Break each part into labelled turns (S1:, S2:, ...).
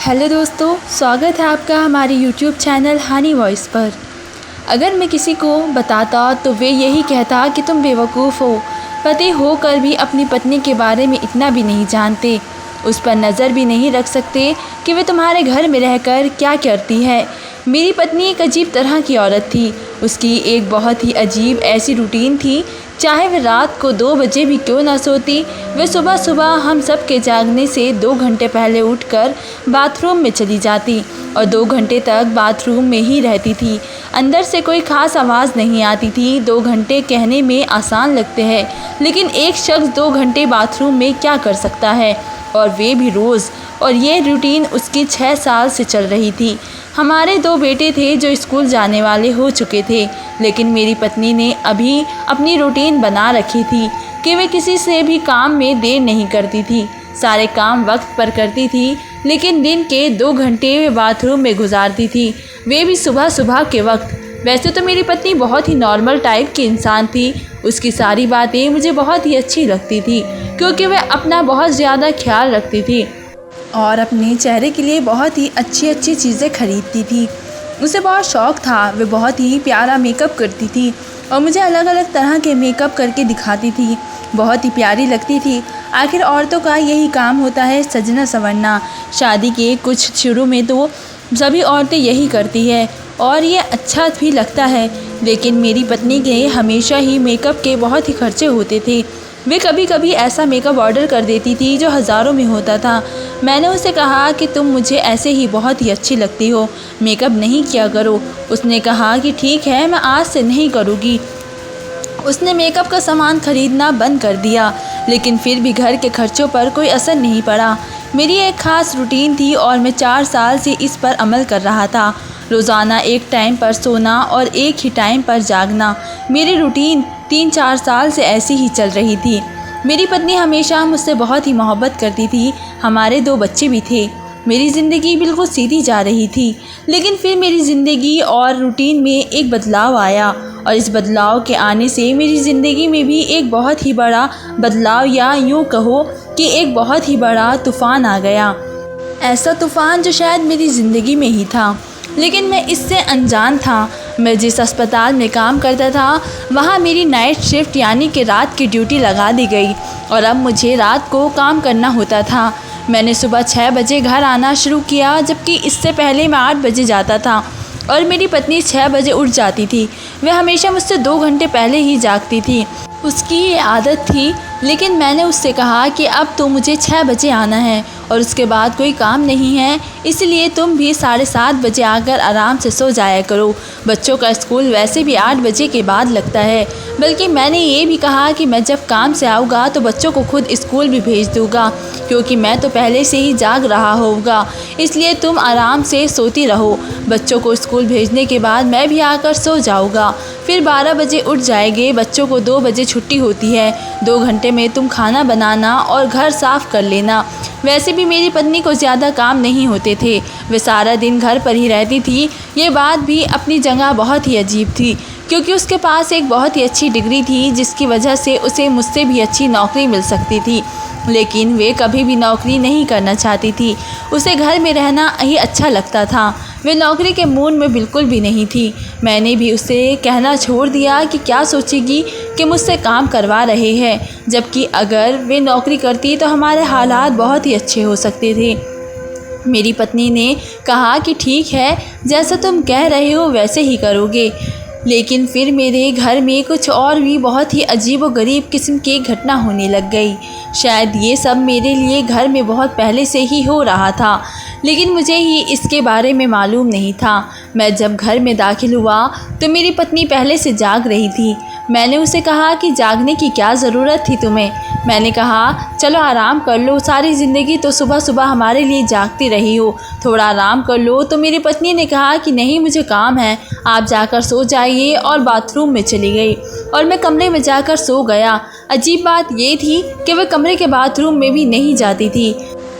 S1: Hello दोस्तों, स्वागत है आपका हमारे यूट्यूब चैनल हनी वॉइस पर। अगर मैं किसी को बताता तो वे यही कहता कि तुम बेवकूफ़ हो, पति होकर भी अपनी पत्नी के बारे में इतना भी नहीं जानते, उस पर नज़र भी नहीं रख सकते कि वे तुम्हारे घर में रहकर क्या करती है। मेरी पत्नी एक अजीब तरह की औरत थी। उसकी एक बहुत ही अजीब ऐसी रूटीन थी, चाहे वह रात को 2 बजे भी क्यों ना सोती, वह सुबह सुबह हम सब के जागने से 2 घंटे पहले उठकर बाथरूम में चली जाती और 2 घंटे तक बाथरूम में ही रहती थी। अंदर से कोई ख़ास आवाज़ नहीं आती थी। 2 घंटे कहने में आसान लगते हैं, लेकिन एक शख्स 2 घंटे बाथरूम में क्या कर सकता है, और वे भी रोज़। और ये रूटीन उसकी 6 साल से चल रही थी। हमारे 2 बेटे थे जो स्कूल जाने वाले हो चुके थे, लेकिन मेरी पत्नी ने अभी अपनी रूटीन बना रखी थी कि वे किसी से भी काम में देर नहीं करती थी, सारे काम वक्त पर करती थी, लेकिन दिन के 2 घंटे वे बाथरूम में गुजारती थी, वे भी सुबह सुबह के वक्त। वैसे तो मेरी पत्नी बहुत ही नॉर्मल टाइप की इंसान थी। उसकी सारी बातें मुझे बहुत ही अच्छी लगती थी, क्योंकि वह अपना बहुत ज़्यादा ख्याल रखती थी और अपने चेहरे के लिए बहुत ही अच्छी अच्छी चीज़ें खरीदती थी। उसे बहुत शौक़ था, वे बहुत ही प्यारा मेकअप करती थी और मुझे अलग अलग तरह के मेकअप करके दिखाती थी, बहुत ही प्यारी लगती थी। आखिर औरतों का यही काम होता है, सजना संवरना। शादी के कुछ शुरू में तो सभी औरतें यही करती है और ये अच्छा भी लगता है, लेकिन मेरी पत्नी के हमेशा ही मेकअप के बहुत ही खर्चे होते थे। वे कभी कभी ऐसा मेकअप ऑर्डर कर देती थी जो हज़ारों में होता था। मैंने उसे कहा कि तुम मुझे ऐसे ही बहुत ही अच्छी लगती हो, मेकअप नहीं किया करो। उसने कहा कि ठीक है, मैं आज से नहीं करूँगी। उसने मेकअप का सामान खरीदना बंद कर दिया, लेकिन फिर भी घर के खर्चों पर कोई असर नहीं पड़ा। मेरी एक ख़ास रूटीन थी और मैं 4 साल से इस पर अमल कर रहा था। रोज़ाना एक टाइम पर सोना और एक ही टाइम पर जागना। मेरी रूटीन 3-4 साल से ऐसी ही चल रही थी। मेरी पत्नी हमेशा मुझसे बहुत ही मोहब्बत करती थी। हमारे 2 बच्चे भी थे। मेरी ज़िंदगी बिल्कुल सीधी जा रही थी, लेकिन फिर मेरी ज़िंदगी और रूटीन में एक बदलाव आया, और इस बदलाव के आने से मेरी ज़िंदगी में भी एक बहुत ही बड़ा बदलाव, या यूँ कहो कि एक बहुत ही बड़ा तूफ़ान आ गया। ऐसा तूफ़ान जो शायद मेरी ज़िंदगी में ही था, लेकिन मैं इससे अनजान था। मैं जिस अस्पताल में काम करता था, वहाँ मेरी नाइट शिफ्ट यानी कि रात की ड्यूटी लगा दी गई और अब मुझे रात को काम करना होता था। मैंने सुबह 6 बजे घर आना शुरू किया, जबकि इससे पहले मैं 8 बजे जाता था और मेरी पत्नी 6 बजे उठ जाती थी। वह हमेशा मुझसे 2 घंटे पहले ही जागती थी। उसकी ये आदत थी, लेकिन मैंने उससे कहा कि अब तो मुझे 6 बजे आना है और उसके बाद कोई काम नहीं है, इसलिए तुम भी 7:30 बजे आकर आराम से सो जाया करो। बच्चों का स्कूल वैसे भी 8 बजे के बाद लगता है। बल्कि मैंने ये भी कहा कि मैं जब काम से आऊँगा तो बच्चों को खुद स्कूल भी भेज दूँगा, क्योंकि मैं तो पहले से ही जाग रहा होऊंगा, इसलिए तुम आराम से सोती रहो। बच्चों को स्कूल भेजने के बाद मैं भी आकर सो जाऊँगा, फिर 12 बजे उठ जाएंगे। बच्चों को 2 बजे छुट्टी होती है। 2 घंटे में तुम खाना बनाना और घर साफ़ कर लेना। वैसे भी मेरी पत्नी को ज़्यादा काम नहीं होते थे, वे सारा दिन घर पर ही रहती थी। ये बात भी अपनी जगह बहुत ही अजीब थी, क्योंकि उसके पास एक बहुत ही अच्छी डिग्री थी, जिसकी वजह से उसे मुझसे भी अच्छी नौकरी मिल सकती थी, लेकिन वे कभी भी नौकरी नहीं करना चाहती थी। उसे घर में रहना ही अच्छा लगता था। वे नौकरी के मूड में बिल्कुल भी नहीं थी। मैंने भी उसे कहना छोड़ दिया कि क्या सोचेगी कि मुझसे काम करवा रहे हैं, जबकि अगर वे नौकरी करती तो हमारे हालात बहुत ही अच्छे हो सकते थे। मेरी पत्नी ने कहा कि ठीक है, जैसा तुम कह रहे हो वैसे ही करोगे। लेकिन फिर मेरे घर में कुछ और भी बहुत ही अजीब व गरीब किस्म की घटना होने लग गई। शायद ये सब मेरे लिए घर में बहुत पहले से ही हो रहा था, लेकिन मुझे ही इसके बारे में मालूम नहीं था। मैं जब घर में दाखिल हुआ तो मेरी पत्नी पहले से जाग रही थी। मैंने उसे कहा कि जागने की क्या ज़रूरत थी तुम्हें। मैंने कहा चलो आराम कर लो, सारी ज़िंदगी तो सुबह सुबह हमारे लिए जागती रही हो, थोड़ा आराम कर लो। तो मेरी पत्नी ने कहा कि नहीं, मुझे काम है, आप जाकर सो जाइए, और बाथरूम में चली गई और मैं कमरे में जाकर सो गया। अजीब बात ये थी कि वह कमरे के बाथरूम में भी नहीं जाती थी।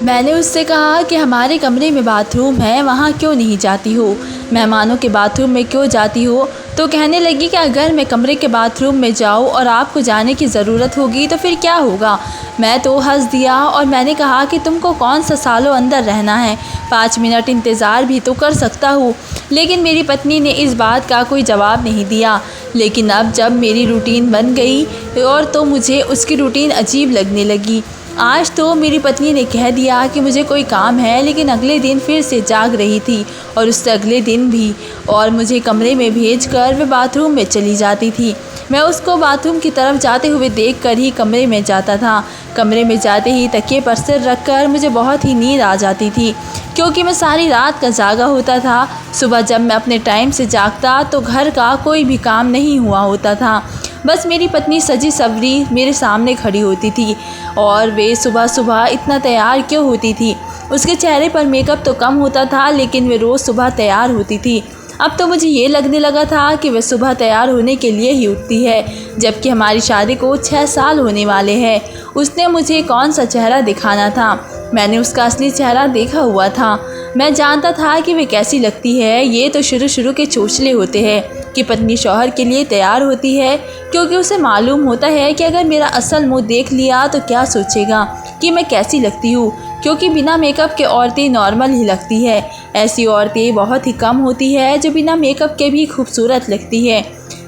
S1: मैंने उससे कहा कि हमारे कमरे में बाथरूम है, वहाँ क्यों नहीं जाती हो, मेहमानों के बाथरूम में क्यों जाती हो। तो कहने लगी कि अगर मैं कमरे के बाथरूम में जाऊँ और आपको जाने की ज़रूरत होगी तो फिर क्या होगा। मैं तो हंस दिया और मैंने कहा कि तुमको कौन सा सालों अंदर रहना है, 5 मिनट इंतज़ार भी तो कर सकता हूँ। लेकिन मेरी पत्नी ने इस बात का कोई जवाब नहीं दिया। लेकिन अब जब मेरी रूटीन बन गई और तो मुझे उसकी रूटीन अजीब लगने लगी। आज तो मेरी पत्नी ने कह दिया कि मुझे कोई काम है, लेकिन अगले दिन फिर से जाग रही थी और उससे अगले दिन भी, और मुझे कमरे में भेजकर वह बाथरूम में चली जाती थी। मैं उसको बाथरूम की तरफ जाते हुए देखकर ही कमरे में जाता था। कमरे में जाते ही तकिए पर सिर रखकर मुझे बहुत ही नींद आ जाती थी, क्योंकि मैं सारी रात का जागा होता था। सुबह जब मैं अपने टाइम से जागता तो घर का कोई भी काम नहीं हुआ होता था। बस मेरी पत्नी सजी सवरी मेरे सामने खड़ी होती थी। और वे सुबह सुबह इतना तैयार क्यों होती थी? उसके चेहरे पर मेकअप तो कम होता था, लेकिन वे रोज़ सुबह तैयार होती थी। अब तो मुझे ये लगने लगा था कि वह सुबह तैयार होने के लिए ही उठती है, जबकि हमारी शादी को 6 साल होने वाले हैं। उसने मुझे कौन सा चेहरा दिखाना था? मैंने उसका असली चेहरा देखा हुआ था। मैं जानता था कि वे कैसी लगती है। ये तो शुरू के चोचले होते हैं कि पत्नी शौहर के लिए तैयार होती है, क्योंकि उसे मालूम होता है कि अगर मेरा असल मुँह देख लिया तो क्या सोचेगा कि मैं कैसी लगती हूँ, क्योंकि बिना मेकअप के औरतें नॉर्मल ही लगती है। ऐसी औरतें बहुत ही कम होती है जो बिना मेकअप के भी खूबसूरत लगती है।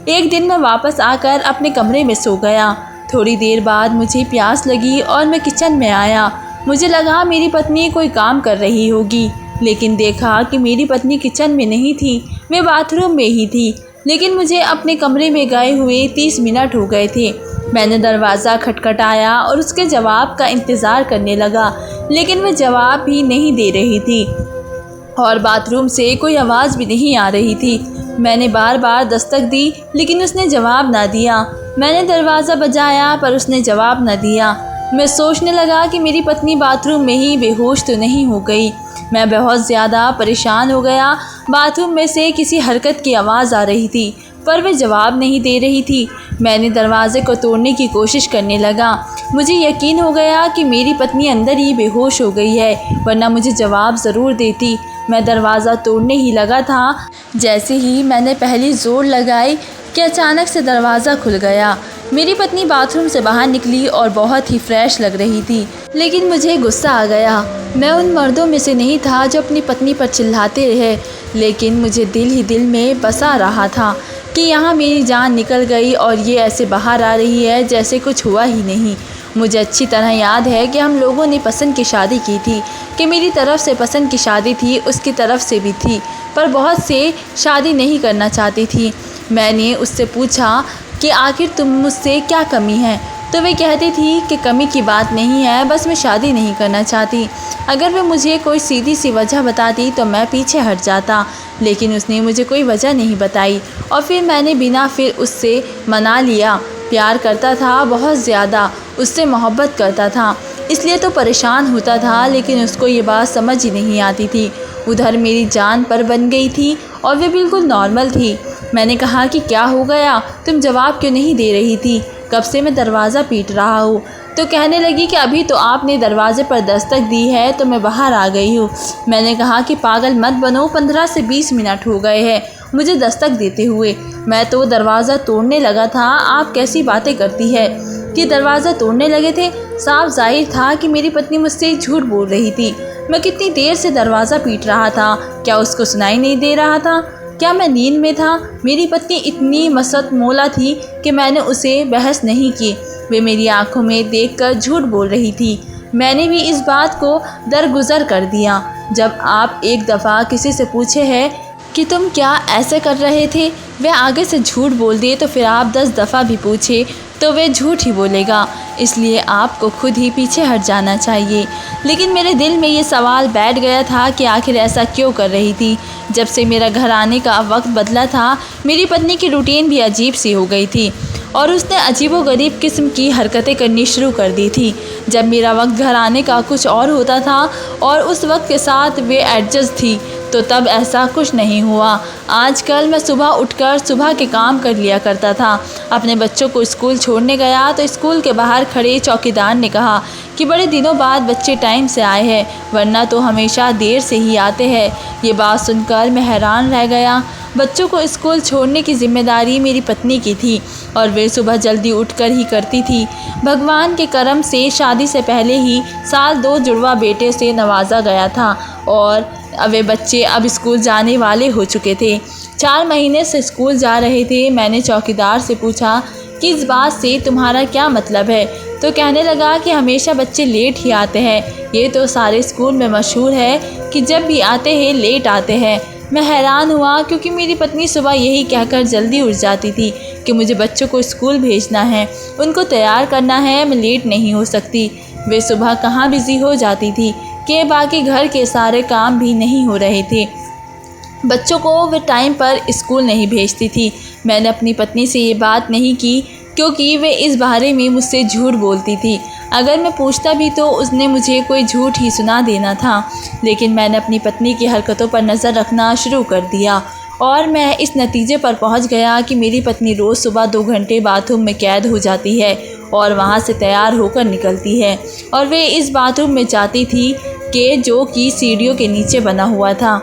S1: एक दिन मैं वापस आकर अपने कमरे में सो गया। थोड़ी देर बाद मुझे प्यास लगी और मैं किचन में आया। मुझे लगा मेरी पत्नी कोई काम कर रही होगी, लेकिन देखा कि मेरी पत्नी किचन में नहीं थी, वे बाथरूम में ही थी। लेकिन मुझे अपने कमरे में गए हुए 30 मिनट हो गए थे। मैंने दरवाज़ा खटखटाया और उसके जवाब का इंतज़ार करने लगा, लेकिन वह जवाब भी नहीं दे रही थी और बाथरूम से कोई आवाज़ भी नहीं आ रही थी। मैंने बार बार दस्तक दी, लेकिन उसने जवाब ना दिया। मैंने दरवाज़ा बजाया पर उसने जवाब न दिया। मैं सोचने लगा कि मेरी पत्नी बाथरूम में ही बेहोश तो नहीं हो गई। मैं बहुत ज़्यादा परेशान हो गया। बाथरूम में से किसी हरकत की आवाज़ आ रही थी, पर वह जवाब नहीं दे रही थी। मैंने दरवाज़े को तोड़ने की कोशिश करने लगा। मुझे यकीन हो गया कि मेरी पत्नी अंदर ही बेहोश हो गई है, वरना मुझे जवाब ज़रूर देती। मैं दरवाज़ा तोड़ने ही लगा था। जैसे ही मैंने पहली ज़ोर लगाई कि अचानक से दरवाज़ा खुल गया। मेरी पत्नी बाथरूम से बाहर निकली और बहुत ही फ्रेश लग रही थी, लेकिन मुझे गुस्सा आ गया। मैं उन मर्दों में से नहीं था जो अपनी पत्नी पर चिल्लाते रहे, लेकिन मुझे दिल ही दिल में बसा रहा था कि यहाँ मेरी जान निकल गई और ये ऐसे बाहर आ रही है जैसे कुछ हुआ ही नहीं। मुझे अच्छी तरह याद है कि हम लोगों ने पसंद की शादी की थी, कि मेरी तरफ से पसंद की शादी थी, उसकी तरफ से भी थी, पर बहुत से शादी नहीं करना चाहती थी। मैंने उससे पूछा कि आखिर तुम मुझसे क्या कमी है, तो वे कहती थी कि कमी की बात नहीं है, बस मैं शादी नहीं करना चाहती। अगर वे मुझे कोई सीधी सी वजह बताती तो मैं पीछे हट जाता, लेकिन उसने मुझे कोई वजह नहीं बताई और फिर मैंने बिना फिर उससे मना लिया। प्यार करता था बहुत ज़्यादा, उससे मोहब्बत करता था, इसलिए तो परेशान होता था, लेकिन उसको ये बात समझ ही नहीं आती थी। उधर मेरी जान पर बन गई थी और वे बिल्कुल नॉर्मल थी। मैंने कहा कि क्या हो गया, तुम जवाब क्यों नहीं दे रही थी? कब से मैं दरवाज़ा पीट रहा हूँ। तो कहने लगी कि अभी तो आपने दरवाज़े पर दस्तक दी है तो मैं बाहर आ गई हूँ। मैंने कहा कि पागल मत बनो, 15 से 20 मिनट हो गए हैं मुझे दस्तक देते हुए। मैं तो दरवाज़ा तोड़ने लगा था, आप कैसी बातें करती है कि दरवाज़ा तोड़ने लगे थे। साफ जाहिर था कि मेरी पत्नी मुझसे झूठ बोल रही थी। मैं कितनी देर से दरवाज़ा पीट रहा था, क्या उसको सुनाई नहीं दे रहा था? क्या मैं नींद में था? मेरी पत्नी इतनी मसत मोला थी कि मैंने उसे बहस नहीं की। वे मेरी आंखों में देखकर झूठ बोल रही थी। मैंने भी इस बात को दरगुजर कर दिया। जब आप एक दफ़ा किसी से पूछे हैं कि तुम क्या ऐसे कर रहे थे, वह आगे से झूठ बोल दिए, तो फिर आप 10 दफ़ा भी पूछे तो वह झूठ ही बोलेगा। इसलिए आपको खुद ही पीछे हट जाना चाहिए। लेकिन मेरे दिल में ये सवाल बैठ गया था कि आखिर ऐसा क्यों कर रही थी। जब से मेरा घर आने का वक्त बदला था, मेरी पत्नी की रूटीन भी अजीब सी हो गई थी और उसने अजीबोगरीब किस्म की हरकतें करनी शुरू कर दी थी। जब मेरा वक्त घर आने का कुछ और होता था और उस वक्त के साथ वे एडजस्ट थी, तो तब ऐसा कुछ नहीं हुआ। आजकल मैं सुबह उठकर सुबह के काम कर लिया करता था। अपने बच्चों को स्कूल छोड़ने गया तो स्कूल के बाहर खड़े चौकीदार ने कहा कि बड़े दिनों बाद बच्चे टाइम से आए हैं, वरना तो हमेशा देर से ही आते हैं। ये बात सुनकर मैं हैरान रह गया। बच्चों को स्कूल छोड़ने की जिम्मेदारी मेरी पत्नी की थी और वे सुबह जल्दी उठकर ही करती थी। भगवान के करम से शादी से पहले ही साल 2 जुड़वा बेटे से नवाजा गया था और वे बच्चे अब स्कूल जाने वाले हो चुके थे। 4 महीने से स्कूल जा रहे थे। मैंने चौकीदार से पूछा कि इस बात से तुम्हारा क्या मतलब है, तो कहने लगा कि हमेशा बच्चे लेट ही आते हैं। ये तो सारे स्कूल में मशहूर है कि जब भी आते हैं लेट आते हैं। मैं हैरान हुआ क्योंकि मेरी पत्नी सुबह यही कहकर जल्दी उठ जाती थी कि मुझे बच्चों को स्कूल भेजना है, उनको तैयार करना है, मैं लेट नहीं हो सकती। वे सुबह कहाँ बिज़ी हो जाती थी कि बाकी घर के सारे काम भी नहीं हो रहे थे। बच्चों को वे टाइम पर स्कूल नहीं भेजती थी। मैंने अपनी पत्नी से ये बात नहीं की क्योंकि वे इस बारे में मुझसे झूठ बोलती थी। अगर मैं पूछता भी तो उसने मुझे कोई झूठ ही सुना देना था। लेकिन मैंने अपनी पत्नी की हरकतों पर नज़र रखना शुरू कर दिया और मैं इस नतीजे पर पहुंच गया कि मेरी पत्नी रोज़ सुबह 2 घंटे बाथरूम में कैद हो जाती है और वहां से तैयार होकर निकलती है और वे इस बाथरूम में जाती थी जो कि सीढ़ियों के नीचे बना हुआ था।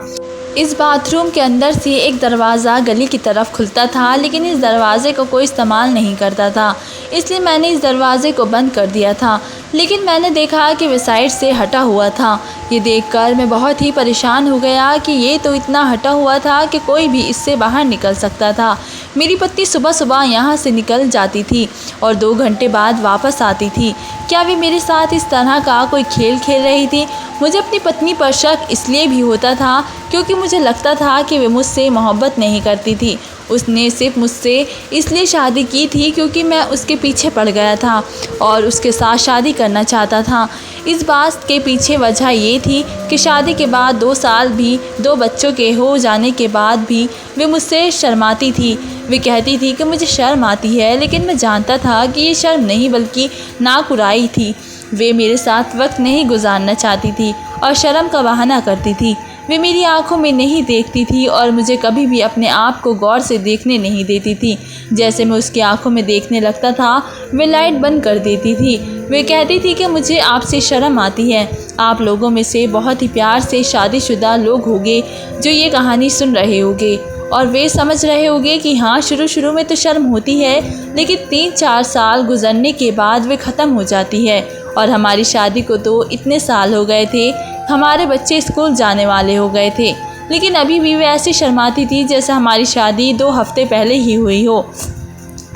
S1: इस बाथरूम के अंदर से एक दरवाज़ा गली की तरफ खुलता था, लेकिन इस दरवाज़े को कोई इस्तेमाल नहीं करता था, इसलिए मैंने इस दरवाज़े को बंद कर दिया था। लेकिन मैंने देखा कि वह साइड से हटा हुआ था। ये देखकर मैं बहुत ही परेशान हो गया कि ये तो इतना हटा हुआ था कि कोई भी इससे बाहर निकल सकता था। मेरी पत्नी सुबह सुबह यहाँ से निकल जाती थी और 2 घंटे बाद वापस आती थी। क्या वे मेरे साथ इस तरह का कोई खेल खेल रही थी? मुझे अपनी पत्नी पर शक इसलिए भी होता था क्योंकि मुझे लगता था कि वे मुझसे मोहब्बत नहीं करती थी। उसने सिर्फ मुझसे इसलिए शादी की थी क्योंकि मैं उसके पीछे पड़ गया था और उसके साथ शादी करना चाहता था। इस बात के पीछे वजह ये थी कि शादी के बाद 2 साल भी 2 बच्चों के हो जाने के बाद भी वे मुझसे शर्माती थी। वे कहती थी कि मुझे शर्म आती है, लेकिन मैं जानता था कि ये शर्म नहीं बल्कि नाकुराई थी। वे मेरे साथ वक्त नहीं गुजारना चाहती थी और शर्म का बहाना करती थी। वे मेरी आंखों में नहीं देखती थी और मुझे कभी भी अपने आप को गौर से देखने नहीं देती थी। जैसे मैं उसकी आंखों में देखने लगता था, वे लाइट बंद कर देती थी। वे कहती थी कि मुझे आपसे शर्म आती है। आप लोगों में से बहुत ही प्यार से शादीशुदा लोग होंगे जो ये कहानी सुन रहे होंगे और वे समझ रहे होंगे कि हाँ, शुरू में तो शर्म होती है, लेकिन 3-4 साल गुजरने के बाद वे ख़त्म हो जाती है। और हमारी शादी को तो इतने साल हो गए थे, हमारे बच्चे स्कूल जाने वाले हो गए थे, लेकिन अभी भी वे ऐसी शर्माती थी जैसे हमारी शादी 2 हफ्ते पहले ही हुई हो।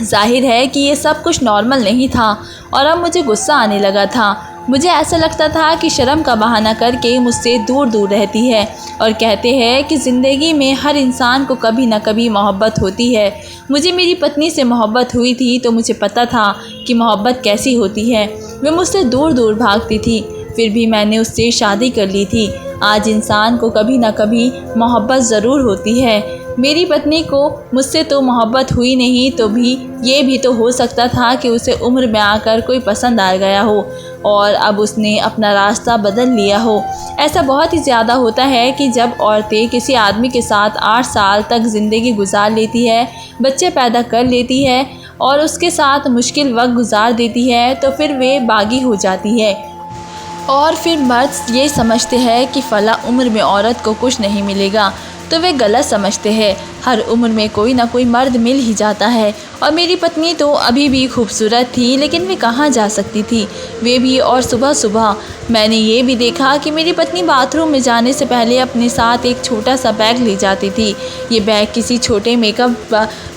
S1: जाहिर है कि ये सब कुछ नॉर्मल नहीं था और अब मुझे गुस्सा आने लगा था। मुझे ऐसा लगता था कि शर्म का बहाना करके मुझसे दूर दूर रहती है और कहते हैं कि ज़िंदगी में हर इंसान को कभी ना कभी मोहब्बत होती है। मुझे मेरी पत्नी से मोहब्बत हुई थी तो मुझे पता था कि मोहब्बत कैसी होती है। वे मुझसे दूर दूर भागती थी, फिर भी मैंने उससे शादी कर ली थी। आज इंसान को कभी ना कभी मोहब्बत ज़रूर होती है। मेरी पत्नी को मुझसे तो मोहब्बत हुई नहीं, तो भी ये भी तो हो सकता था कि उसे उम्र में आकर कोई पसंद आ गया हो और अब उसने अपना रास्ता बदल लिया हो। ऐसा बहुत ही ज़्यादा होता है कि जब औरतें किसी आदमी के साथ 8 साल तक ज़िंदगी गुजार लेती है, बच्चे पैदा कर लेती है और उसके साथ मुश्किल वक्त गुजार देती है, तो फिर वे बागी हो जाती है और फिर मर्द ये समझते हैं कि फ़ला उम्र में औरत को कुछ नहीं मिलेगा, तो वे गलत समझते हैं। हर उम्र में कोई ना कोई मर्द मिल ही जाता है और मेरी पत्नी तो अभी भी खूबसूरत थी, लेकिन वे कहाँ जा सकती थी, वे भी और सुबह सुबह। मैंने ये भी देखा कि मेरी पत्नी बाथरूम में जाने से पहले अपने साथ एक छोटा सा बैग ले जाती थी। ये बैग किसी छोटे मेकअप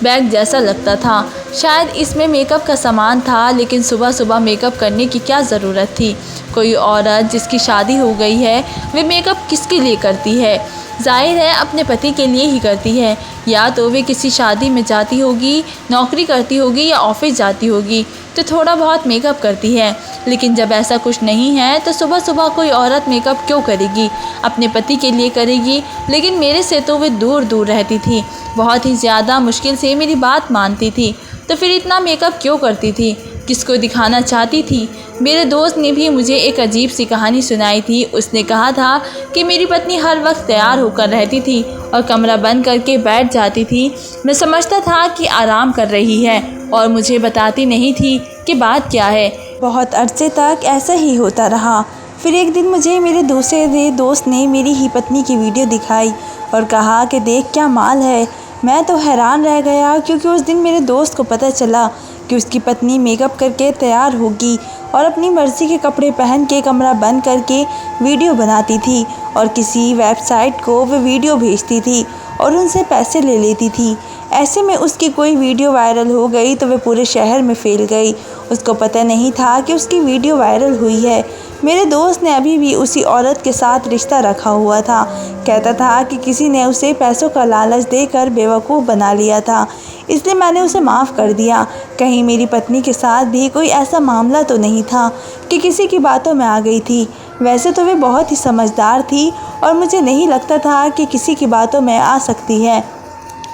S1: बैग जैसा लगता था। शायद इसमें मेकअप का सामान था, लेकिन सुबह सुबह मेकअप करने की क्या ज़रूरत थी। कोई औरत जिसकी शादी हो गई है, वे मेकअप किसके लिए करती है? जाहिर है अपने पति के लिए ही करती है। या तो वे किसी शादी में जाती होगी, नौकरी करती होगी या ऑफिस जाती होगी, तो थोड़ा बहुत मेकअप करती है। लेकिन जब ऐसा कुछ नहीं है तो सुबह सुबह कोई औरत मेकअप क्यों करेगी? अपने पति के लिए करेगी। लेकिन मेरे से तो वे दूर दूर रहती थी, बहुत ही ज़्यादा मुश्किल से मेरी बात मानती थी। तो फिर इतना मेकअप क्यों करती थी? किसको दिखाना चाहती थी? मेरे दोस्त ने भी मुझे एक अजीब सी कहानी सुनाई थी। उसने कहा था कि मेरी पत्नी हर वक्त तैयार होकर रहती थी और कमरा बंद करके बैठ जाती थी। मैं समझता था कि आराम कर रही है और मुझे बताती नहीं थी कि बात क्या है। बहुत अरसे तक ऐसा ही होता रहा। फिर एक दिन मुझे मेरे दूसरे दोस्त ने मेरी ही पत्नी की वीडियो दिखाई और कहा कि देख क्या माल है। मैं तो हैरान रह गया, क्योंकि उस दिन मेरे दोस्त को पता चला कि उसकी पत्नी मेकअप करके तैयार होगी और अपनी मर्ज़ी के कपड़े पहन के कमरा बंद करके वीडियो बनाती थी और किसी वेबसाइट को वह वीडियो भेजती थी और उनसे पैसे ले लेती थी। ऐसे में उसकी कोई वीडियो वायरल हो गई तो वह पूरे शहर में फैल गई। उसको पता नहीं था कि उसकी वीडियो वायरल हुई है। मेरे दोस्त ने अभी भी उसी औरत के साथ रिश्ता रखा हुआ था। कहता था कि किसी ने उसे पैसों का लालच देकर बेवकूफ़ बना लिया था, इसलिए मैंने उसे माफ़ कर दिया। कहीं मेरी पत्नी के साथ भी कोई ऐसा मामला तो नहीं था कि किसी की बातों में आ गई थी। वैसे तो वे बहुत ही समझदार थी और मुझे नहीं लगता था कि किसी की बातों में आ सकती है,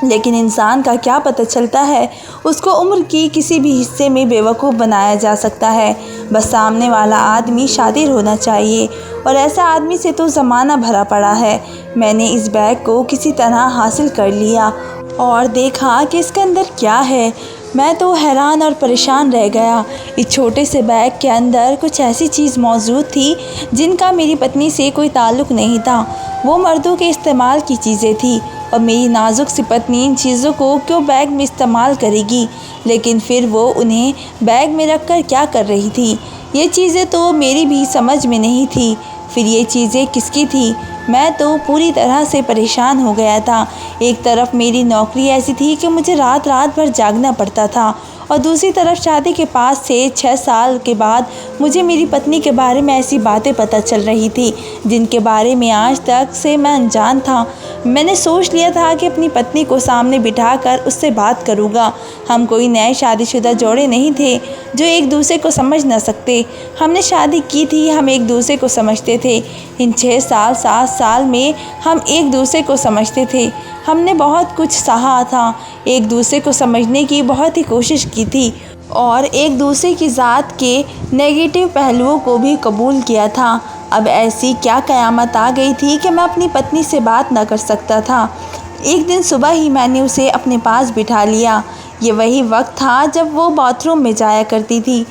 S1: लेकिन इंसान का क्या पता चलता है, उसको उम्र की किसी भी हिस्से में बेवकूफ़ बनाया जा सकता है। बस सामने वाला आदमी शातिर होना चाहिए और ऐसा आदमी से तो ज़माना भरा पड़ा है। मैंने इस बैग को किसी तरह हासिल कर लिया और देखा कि इसके अंदर क्या है। मैं तो हैरान और परेशान रह गया। इस छोटे से बैग के अंदर कुछ ऐसी चीज़ मौजूद थी जिनका मेरी पत्नी से कोई ताल्लुक़ नहीं था। वो मर्दों के इस्तेमाल की चीज़ें थी और मेरी नाजुक सी पत्नी इन चीज़ों को क्यों बैग में इस्तेमाल करेगी। लेकिन फिर वो उन्हें बैग में रख कर क्या कर रही थी, ये चीज़ें तो मेरी भी समझ में नहीं थी। फिर ये चीज़ें किसकी थी? मैं तो पूरी तरह से परेशान हो गया था। एक तरफ मेरी नौकरी ऐसी थी कि मुझे रात रात भर जागना पड़ता था और दूसरी तरफ शादी के पास से 6 साल के बाद मुझे मेरी पत्नी के बारे में ऐसी बातें पता चल रही थी जिनके बारे में आज तक से मैं अनजान था। मैंने सोच लिया था कि अपनी पत्नी को सामने बिठाकर उससे बात करूँगा। हम कोई नए शादीशुदा जोड़े नहीं थे जो एक दूसरे को समझ न सकते। हमने शादी की थी, हम एक दूसरे को समझते थे। इन 6 साल 7 साल में हम एक दूसरे को समझते थे। हमने बहुत कुछ सहा था, एक दूसरे को समझने की बहुत ही कोशिश की थी और एक दूसरे की ज़ात के नेगेटिव पहलुओं को भी कबूल किया था। अब ऐसी क्या क़यामत आ गई थी कि मैं अपनी पत्नी से बात न कर सकता था। एक दिन सुबह ही मैंने उसे अपने पास बिठा लिया। ये वही वक्त था जब वो बाथरूम में जाया करती थी।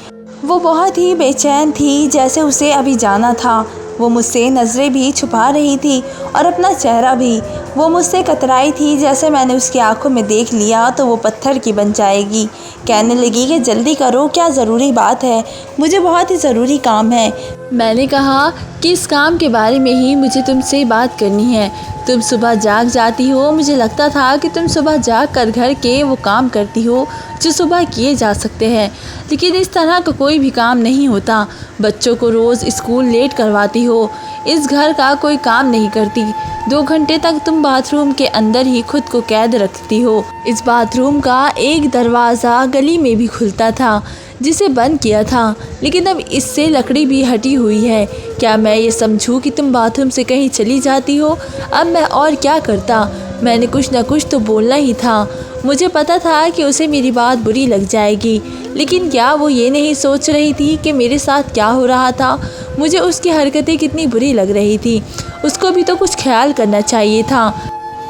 S1: वो बहुत ही बेचैन थी, जैसे उसे अभी जाना था। वो मुझसे नज़रें भी छुपा रही थी और अपना चेहरा भी। वो मुझसे कतराई थी, जैसे मैंने उसकी आंखों में देख लिया तो वो पत्थर की बन जाएगी। कहने लगी कि जल्दी करो, क्या ज़रूरी बात है, मुझे बहुत ही ज़रूरी काम है। मैंने कहा कि इस काम के बारे में ही मुझे तुमसे बात करनी है। तुम सुबह जाग जाती हो, मुझे लगता था कि तुम सुबह जाग कर घर के वो काम करती हो जो सुबह किए जा सकते हैं, लेकिन इस तरह का कोई भी काम नहीं होता। बच्चों को रोज़ स्कूल लेट करवाती हो, इस घर का कोई काम नहीं करती। 2 घंटे तक तुम बाथरूम के अंदर ही खुद को कैद रखती हो। इस बाथरूम का एक दरवाज़ा गली में भी खुलता था जिसे बंद किया था, लेकिन अब इससे लकड़ी भी हटी हुई है। क्या मैं ये समझूं कि तुम बाथरूम से कहीं चली जाती हो? अब मैं और क्या करता? मैंने कुछ न कुछ तो बोलना ही था। मुझे पता था कि उसे मेरी बात बुरी लग जाएगी, लेकिन क्या वो ये नहीं सोच रही थी कि मेरे साथ क्या हो रहा था? मुझे उसकी हरकतें कितनी बुरी लग रही थी, उसको भी तो कुछ ख्याल करना चाहिए था।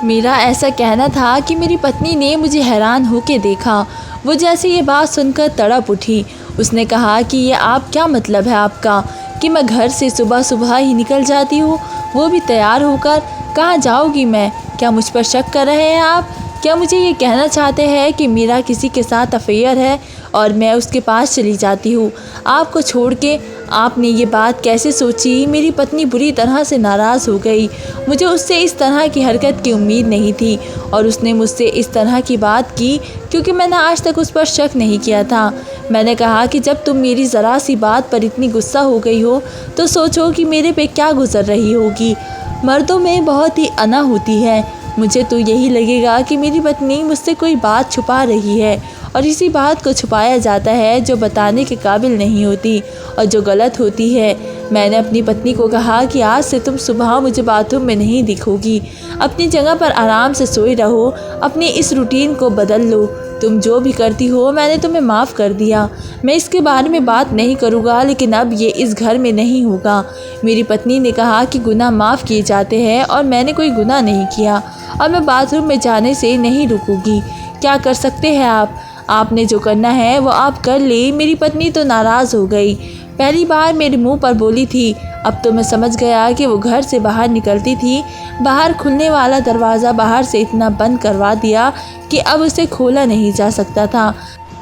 S1: मेरा ऐसा कहना था कि मेरी पत्नी ने मुझे हैरान होकर देखा। वो जैसे ये बात सुनकर तड़प उठी। उसने कहा कि ये आप क्या मतलब है आपका कि मैं घर से सुबह सुबह ही निकल जाती हूँ, वो भी तैयार होकर? कहाँ जाओगी मैं? क्या मुझ पर शक कर रहे हैं आप? क्या मुझे ये कहना चाहते हैं कि मेरा किसी के साथ अफेयर है और मैं उसके पास चली जाती हूँ आपको छोड़ के? आपने ये बात कैसे सोची? मेरी पत्नी बुरी तरह से नाराज़ हो गई। मुझे उससे इस तरह की हरकत की उम्मीद नहीं थी और उसने मुझसे इस तरह की बात की क्योंकि मैंने आज तक उस पर शक नहीं किया था। मैंने कहा कि जब तुम मेरी ज़रा सी बात पर इतनी गुस्सा हो गई हो तो सोचो कि मेरे पे क्या गुजर रही होगी। मर्दों में बहुत ही अना होती है। मुझे तो यही लगेगा कि मेरी पत्नी मुझसे कोई बात छुपा रही है और इसी बात को छुपाया जाता है जो बताने के काबिल नहीं होती और जो गलत होती है। मैंने अपनी पत्नी को कहा कि आज से तुम सुबह मुझे बाथरूम में नहीं दिखोगी, अपनी जगह पर आराम से सोई रहो, अपने इस रूटीन को बदल लो। तुम जो भी करती हो मैंने तुम्हें माफ़ कर दिया, मैं इसके बारे में बात नहीं करूँगा, लेकिन अब ये इस घर में नहीं होगा। मेरी पत्नी ने कहा कि गुनाह माफ़ किए जाते हैं और मैंने कोई गुनाह नहीं किया और मैं बाथरूम में जाने से नहीं रुकूँगी। क्या कर सकते हैं आप? आपने जो करना है वो आप कर ले। मेरी पत्नी तो नाराज़ हो गई। पहली बार मेरे मुंह पर बोली थी, अब तो मैं समझ गया कि वो घर से बाहर निकलती थी, बाहर खुलने वाला दरवाज़ा बाहर से इतना बंद करवा दिया कि अब उसे खोला नहीं जा सकता था।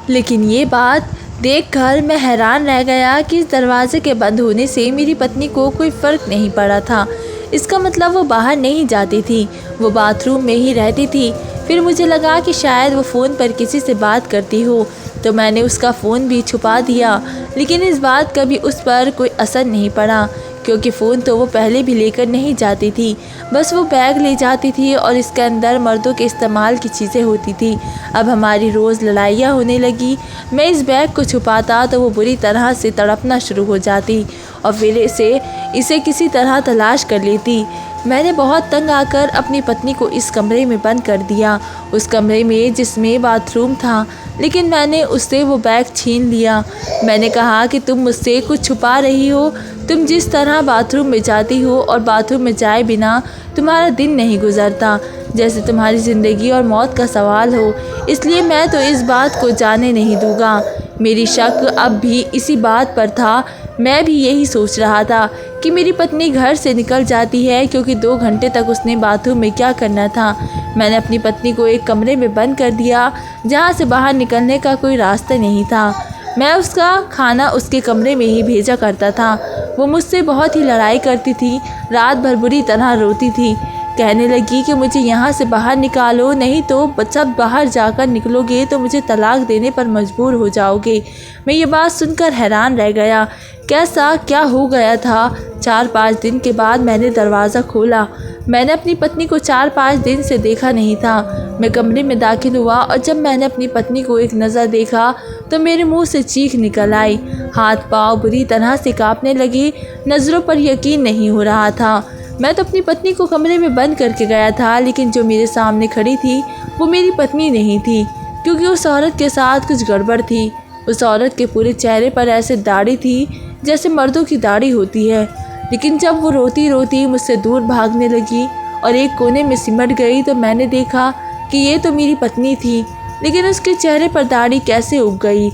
S1: लेकिन ये बात देखकर मैं हैरान रह गया कि इस दरवाज़े के बंद होने से मेरी पत्नी को कोई फ़र्क नहीं पड़ा था। इसका मतलब वो बाहर नहीं जाती थी, वो बाथरूम में ही रहती थी। फिर मुझे लगा कि शायद वो फ़ोन पर किसी से बात करती हो, तो मैंने उसका फ़ोन भी छुपा दिया। लेकिन इस बात का भी उस पर कोई असर नहीं पड़ा, क्योंकि फ़ोन तो वो पहले भी लेकर नहीं जाती थी। बस वो बैग ले जाती थी और इसके अंदर मर्दों के इस्तेमाल की चीज़ें होती थी। अब हमारी रोज़ लड़ाइयाँ होने लगी। मैं इस बैग को छुपाता तो वो बुरी तरह से तड़पना शुरू हो जाती और फिर इसे किसी तरह तलाश कर लेती। मैंने बहुत तंग आकर अपनी पत्नी को इस कमरे में बंद कर दिया, उस कमरे में जिसमें बाथरूम था। लेकिन मैंने उससे वो बैग छीन लिया। मैंने कहा कि तुम मुझसे कुछ छुपा रही हो। तुम जिस तरह बाथरूम में जाती हो और बाथरूम में जाए बिना तुम्हारा दिन नहीं गुजरता, जैसे तुम्हारी ज़िंदगी और मौत का सवाल हो। इसलिए मैं तो इस बात को जाने नहीं दूँगा। मेरी शक अब भी इसी बात पर था। मैं भी यही सोच रहा था कि मेरी पत्नी घर से निकल जाती है, क्योंकि 2 घंटे तक उसने बाथरूम में क्या करना था। मैंने अपनी पत्नी को एक कमरे में बंद कर दिया जहाँ से बाहर निकलने का कोई रास्ता नहीं था। मैं उसका खाना उसके कमरे में ही भेजा करता था। वो मुझसे बहुत ही लड़ाई करती थी, रात भर बुरी तरह रोती थी। कहने लगी कि मुझे यहाँ से बाहर निकालो, नहीं तो जब बाहर जाकर निकलोगे तो मुझे तलाक देने पर मजबूर हो जाओगे। मैं ये बात सुनकर हैरान रह गया। कैसा क्या हो गया था। 4-5 दिन के बाद मैंने दरवाज़ा खोला। मैंने अपनी पत्नी को 4-5 दिन से देखा नहीं था। मैं कमरे में दाखिल हुआ और जब मैंने अपनी पत्नी को एक नज़र देखा तो मेरे मुंह से चीख निकल आई। हाथ पाँव बुरी तरह से कांपने लगे। नज़रों पर यकीन नहीं हो रहा था। मैं तो अपनी पत्नी को कमरे में बंद करके गया था, लेकिन जो मेरे सामने खड़ी थी वो मेरी पत्नी नहीं थी, क्योंकि उस औरत के साथ कुछ गड़बड़ थी। उस औरत के पूरे चेहरे पर ऐसे दाढ़ी थी जैसे मर्दों की दाढ़ी होती है। लेकिन जब वो रोती रोती मुझसे दूर भागने लगी और एक कोने में सिमट गई तो मैंने देखा कि ये तो मेरी पत्नी थी, लेकिन उसके चेहरे पर दाढ़ी कैसे उग गई।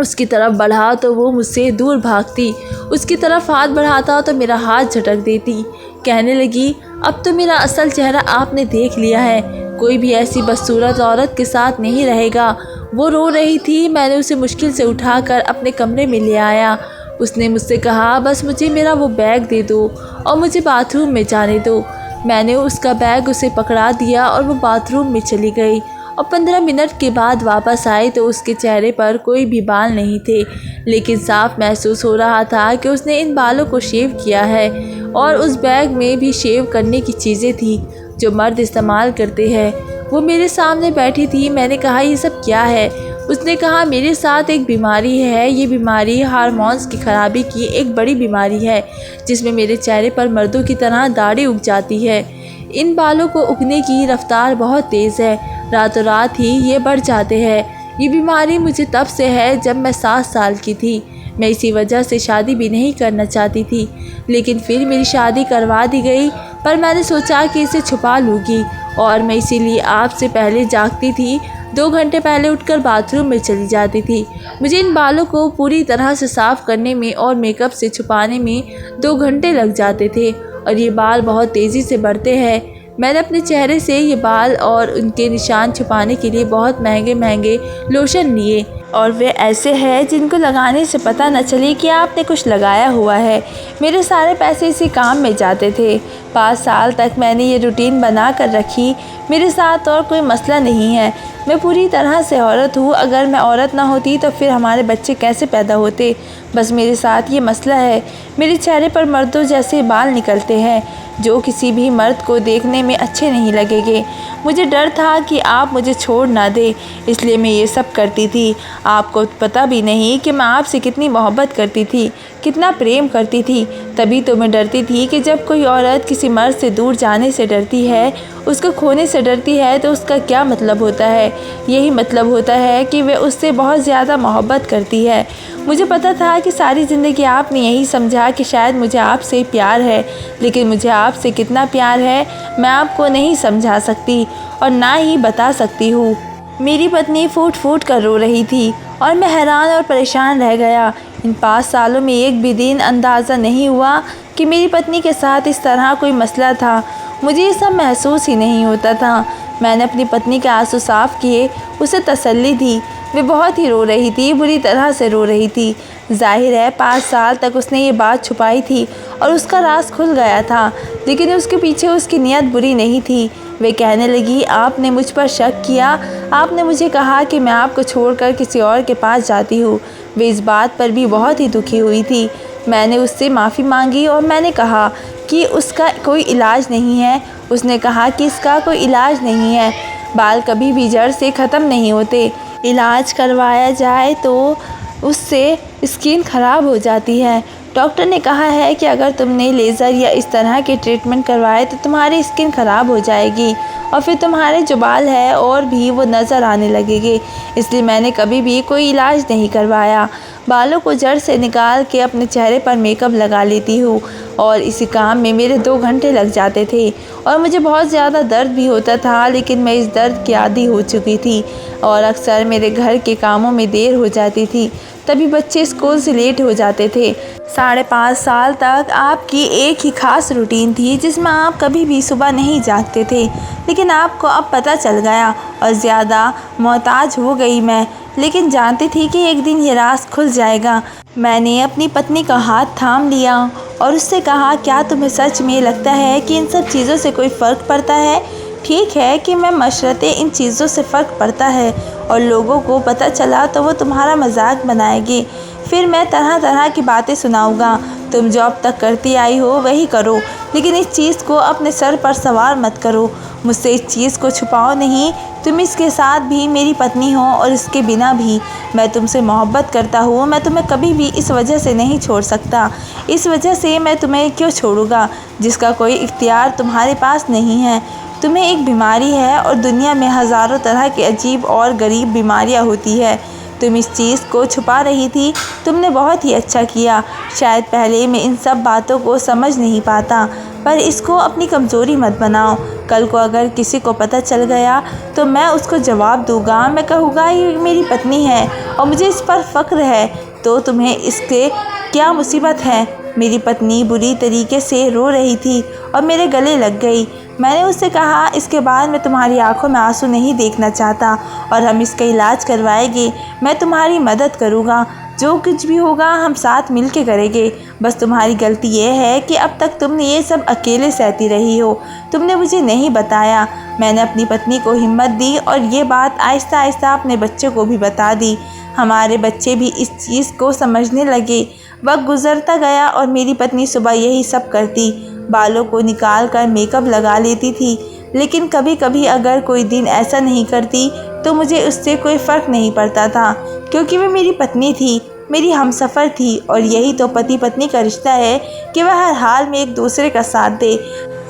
S1: उसकी तरफ बढ़ा तो वो मुझसे दूर भागती, उसकी तरफ हाथ बढ़ाता तो मेरा हाथ झटक देती। कहने लगी, अब तो मेरा असल चेहरा आपने देख लिया है, कोई भी ऐसी बदसूरत औरत के साथ नहीं रहेगा। वो रो रही थी। मैंने उसे मुश्किल से उठाकर अपने कमरे में ले आया। उसने मुझसे कहा, बस मुझे मेरा वो बैग दे दो और मुझे बाथरूम में जाने दो। मैंने उसका बैग उसे पकड़ा दिया और वो बाथरूम में चली गई और 15 मिनट के बाद वापस आई तो उसके चेहरे पर कोई भी बाल नहीं थे, लेकिन साफ महसूस हो रहा था कि उसने इन बालों को शेव किया है। और उस बैग में भी शेव करने की चीज़ें थी जो मर्द इस्तेमाल करते हैं। वो मेरे सामने बैठी थी। मैंने कहा, ये सब क्या है? उसने कहा, मेरे साथ एक बीमारी है। ये बीमारी हार्मोन्स की खराबी की एक बड़ी बीमारी है, जिसमें मेरे चेहरे पर मर्दों की तरह दाढ़ी उग जाती है। इन बालों को उगने की रफ्तार बहुत तेज़ है, रातों रात ही ये बढ़ जाते हैं। ये बीमारी मुझे तब से है जब मैं 7 साल की थी। मैं इसी वजह से शादी भी नहीं करना चाहती थी, लेकिन फिर मेरी शादी करवा दी गई। पर मैंने सोचा कि इसे छुपा लूँगी और मैं इसीलिए आपसे पहले जागती थी। 2 घंटे पहले उठकर बाथरूम में चली जाती थी। मुझे इन बालों को पूरी तरह से साफ़ करने में और मेकअप से छुपाने में 2 घंटे लग जाते थे और ये बाल बहुत तेज़ी से बढ़ते हैं। मैंने अपने चेहरे से ये बाल और उनके निशान छुपाने के लिए बहुत महंगे महंगे लोशन लिए, और वे ऐसे हैं जिनको लगाने से पता न चले कि आपने कुछ लगाया हुआ है। मेरे सारे पैसे इसी काम में जाते थे। 5 साल तक मैंने ये रूटीन बना कर रखी। मेरे साथ और कोई मसला नहीं है। मैं पूरी तरह से औरत हूँ। अगर मैं औरत ना होती तो फिर हमारे बच्चे कैसे पैदा होते? बस मेरे साथ ये मसला है। मेरे चेहरे पर मर्दों जैसे बाल निकलते हैं जो किसी भी मर्द को देखने में अच्छे नहीं लगेंगे। मुझे डर था कि आप मुझे छोड़ ना दे, इसलिए मैं ये सब करती थी। आपको पता भी नहीं कि मैं आपसे कितनी मोहब्बत करती थी, कितना प्रेम करती थी। तभी तो मैं डरती थी कि जब कोई औरत किसी मर्द से दूर जाने से डरती है, उसको खोने से डरती है, तो उसका क्या मतलब होता है? यही मतलब होता है कि वह उससे बहुत ज़्यादा मोहब्बत करती है। मुझे पता था कि सारी ज़िंदगी आपने यही समझा कि शायद मुझे आपसे प्यार है, लेकिन मुझे आपसे कितना प्यार है मैं आपको नहीं समझा सकती और ना ही बता सकती हूँ। मेरी पत्नी फूट फूट कर रो रही थी और मैं हैरान और परेशान रह गया। इन 5 सालों में एक भी दिन अंदाज़ा नहीं हुआ कि मेरी पत्नी के साथ इस तरह कोई मसला था। मुझे ये सब महसूस ही नहीं होता था। मैंने अपनी पत्नी के आंसू साफ़ किए, उसे तसल्ली दी। वे बहुत ही रो रही थी, बुरी तरह से रो रही थी। जाहिर है 5 साल तक उसने ये बात छुपाई थी और उसका राज खुल गया था, लेकिन उसके पीछे उसकी नीयत बुरी नहीं थी। वे कहने लगी, आपने मुझ पर शक किया, आपने मुझे कहा कि मैं आपको छोड़कर किसी और के पास जाती हूँ। वे इस बात पर भी बहुत ही दुखी हुई थी। मैंने उससे माफ़ी मांगी और मैंने कहा कि उसका कोई इलाज नहीं है। उसने कहा कि इसका कोई इलाज नहीं है, बाल कभी भी जड़ से ख़त्म नहीं होते, इलाज करवाया जाए तो उससे स्किन ख़राब हो जाती है। डॉक्टर ने कहा है कि अगर तुमने लेज़र या इस तरह के ट्रीटमेंट करवाए तो तुम्हारी स्किन ख़राब हो जाएगी और फिर तुम्हारे जो बाल है और भी वो नज़र आने लगेंगे। इसलिए मैंने कभी भी कोई इलाज नहीं करवाया। बालों को जड़ से निकाल के अपने चेहरे पर मेकअप लगा लेती हूँ और इसी काम में मेरे 2 घंटे लग जाते थे और मुझे बहुत ज़्यादा दर्द भी होता था, लेकिन मैं इस दर्द की आदी हो चुकी थी और अक्सर मेरे घर के कामों में देर हो जाती थी। तभी बच्चे स्कूल से लेट हो जाते थे। 5.5 साल तक आपकी एक ही ख़ास रूटीन थी जिसमें आप कभी भी सुबह नहीं जागते थे, लेकिन आपको अब पता चल गया और ज़्यादा मोहताज हो गई मैं, लेकिन जानती थी कि एक दिन ये राज खुल जाएगा। मैंने अपनी पत्नी का हाथ थाम लिया और उससे कहा, क्या तुम्हें सच में लगता है कि इन सब चीज़ों से कोई फ़र्क पड़ता है? ठीक है कि मैं मशरते इन चीज़ों से फ़र्क पड़ता है और लोगों को पता चला तो वो तुम्हारा मजाक बनाएंगे, फिर मैं तरह तरह की बातें सुनाऊंगा। तुम जो अब तक करती आई हो वही करो, लेकिन इस चीज़ को अपने सर पर सवार मत करो। मुझसे इस चीज़ को छुपाओ नहीं। तुम इसके साथ भी मेरी पत्नी हो और इसके बिना भी मैं तुमसे मोहब्बत करता हूँ। मैं तुम्हें कभी भी इस वजह से नहीं छोड़ सकता। इस वजह से मैं तुम्हें क्यों छोड़ूंगा जिसका कोई इख्तियार तुम्हारे पास नहीं है। तुम्हें एक बीमारी है और दुनिया में हज़ारों तरह की अजीब और गरीब बीमारियां होती है। तुम इस चीज़ को छुपा रही थी। तुमने बहुत ही अच्छा किया। शायद पहले मैं इन सब बातों को समझ नहीं पाता, पर इसको अपनी कमज़ोरी मत बनाओ। कल को अगर किसी को पता चल गया तो मैं उसको जवाब दूंगा। मैं कहूँगा ये मेरी पत्नी है और मुझे इस पर फ़ख्र है, तो तुम्हें इसके क्या मुसीबत है। मेरी पत्नी बुरी तरीके से रो रही थी और मेरे गले लग गई। मैंने उससे कहा, इसके बाद मैं तुम्हारी आंखों में आंसू नहीं देखना चाहता और हम इसका इलाज करवाएंगे। मैं तुम्हारी मदद करूँगा, जो कुछ भी होगा हम साथ मिल के करेंगे। बस तुम्हारी गलती ये है कि अब तक तुमने ये सब अकेले सहती रही हो। तुमने मुझे नहीं बताया। मैंने अपनी पत्नी को हिम्मत दी और ये बात आहिस्ता आहिस्ता अपने बच्चे को भी बता दी। हमारे बच्चे भी इस चीज़ को समझने लगे। वक्त गुजरता गया और मेरी पत्नी सुबह यही सब करती। बालों को निकाल कर मेकअप लगा लेती थी, लेकिन कभी कभी अगर कोई दिन ऐसा नहीं करती तो मुझे उससे कोई फ़र्क नहीं पड़ता था, क्योंकि वह मेरी पत्नी थी, मेरी हमसफ़र थी। और यही तो पति पत्नी का रिश्ता है कि वह हर हाल में एक दूसरे का साथ दे।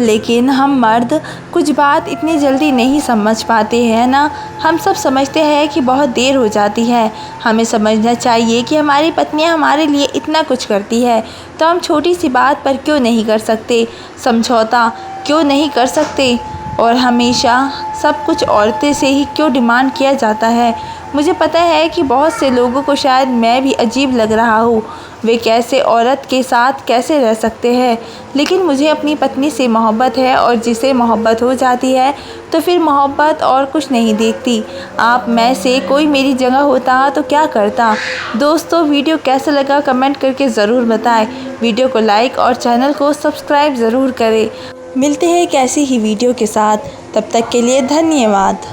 S1: लेकिन हम मर्द कुछ बात इतनी जल्दी नहीं समझ पाते हैं ना। हम सब समझते हैं कि बहुत देर हो जाती है। हमें समझना चाहिए कि हमारी पत्नियां हमारे लिए इतना कुछ करती है, तो हम छोटी सी बात पर क्यों नहीं कर सकते, समझौता क्यों नहीं कर सकते, और हमेशा सब कुछ औरतें से ही क्यों डिमांड किया जाता है। मुझे पता है कि बहुत से लोगों को शायद मैं भी अजीब लग रहा हूँ, वे कैसे औरत के साथ कैसे रह सकते हैं, लेकिन मुझे अपनी पत्नी से मोहब्बत है और जिसे मोहब्बत हो जाती है तो फिर मोहब्बत और कुछ नहीं देखती। आप में से कोई मेरी जगह होता तो क्या करता। दोस्तों, वीडियो कैसा लगा कमेंट करके ज़रूर बताएं। वीडियो को लाइक और चैनल को सब्सक्राइब ज़रूर करें। मिलते हैं एक ऐसी ही वीडियो के साथ, तब तक के लिए धन्यवाद।